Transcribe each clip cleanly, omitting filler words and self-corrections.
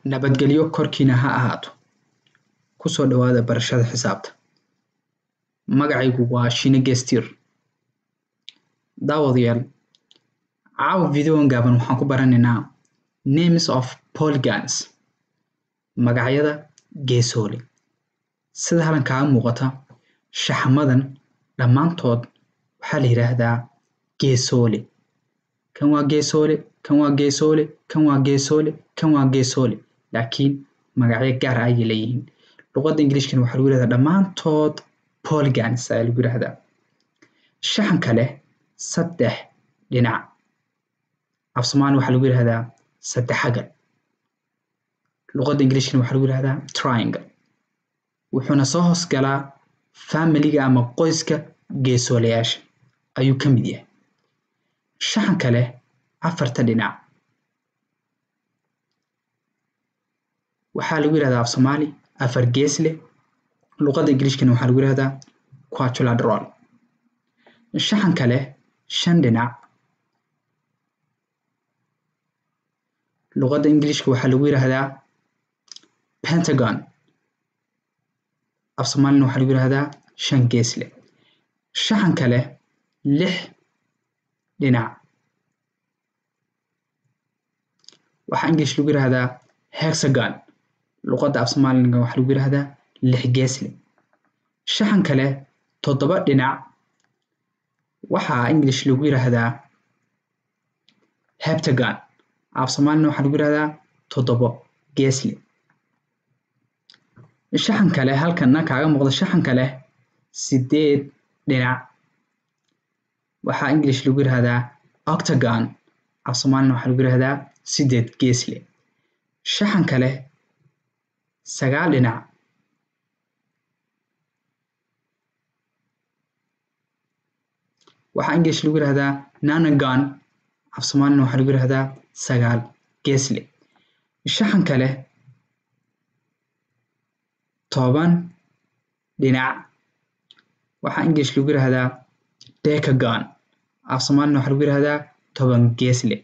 nabadgelyo korkiina ha ahaato. Ku soo dhawaada barashada xisaabta. Magacaygu waa Shine Gestir. Daawadayaal, caawa videogan gaaban waxaan ku baranaynaa names of polygons, magacyada geesoole. Sida halkan kaaga muuqata, shaxmadan dhammaantood waxaa la yiraahdaa geesoole. Kan waa geesoole, kan waa geesoole, kan waa geesoole, kan waa geesoole. Laakiin magacyo gaar ah ayay leeyihiin. Luqadda Ingiriiskana waxaa lagu yiraahdaa dhammaantood polygons ayaa lagu yiraahdaa. Shaxan kale saddex dhinac. Af Soomaali waxaa lagu yiraahdaa saddexagal. Luqadda Ingiriiskana waxaa lagu yiraahdaa triangle. Wuxuuna soo hoos galaa family-ga ama qoyska geesooleyaasha ayuu ka mid yahay. Shaxan kale afarta dhinac. Waxaa lagu yiraahdaa af Soomaali afar geesle. Luqadda Ingiriiskana waxaa lagu yiraahdaa quadrilateral. Shaxan kale shan dhinac. Luqadda Ingiriiska waxaa lagu yiraahdaa pentagon. Af Soomaalina waxaa lagu yiraahdaa shan geesle. Shaxan kale lix dhinac. Waxaa English lagu yiraahdaa hexagon. Luqadda af Soomaalina waxaa lagu yiraahdaa lix geesle. Shaxan kale toddoba dhinac. Waxaa English lagu yiraahdaa heptagon. Af Soomaalina waxaa lagu yiraahdaa toddobo geesle. Shaxan kale halkan kaaga muuqda shaxan kale sideed dhinac. Waxaa English lagu yiraahdaa octagon. Af Soomaalina waxaa lagu yiraahdaa sideed geesle. Shaxan kale sagaal dhinac. Waxaa English lagu yiraahdaa nonagon. Af Soomaalina waxaa lagu yiraahdaa sagaal geesle. Shaxan kale toban dhinac. Waxaa English lagu yiraahdaa decagon. Af Soomaalina waxaa lagu yiraahdaa toban geesle.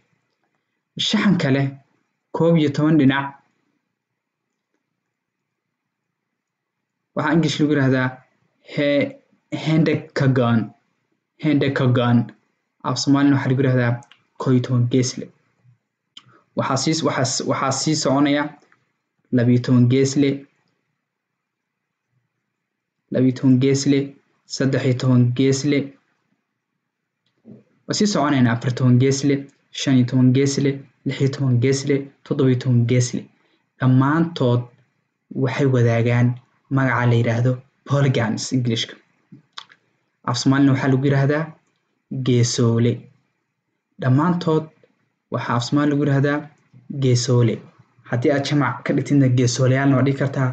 Shaxan kale 11 dhinac. Waxaa English lagu yiraahdaa hendecagon. Hendecagon. Af Soomaalina waxaa lagu yiraahdaa 11 geesle. Waxaa sii soconaya 12 geesle. 12 geesle, 13 geesle. Wasii soconayna 14 geesle, 15 geesle, 16 geesle, 17 geesle. Dhammaantood waxay wadaagaan magaca la yiraahdo polygons Englishka. Af Soomaalina waxaa lagu yiraahdaa geesoole. Dhammaantood waxaa af Soomaali lagu yiraahdaa geesoole. Haddii aad jamac ka dhigtidna geesooleyaal waa dhigi kartaa.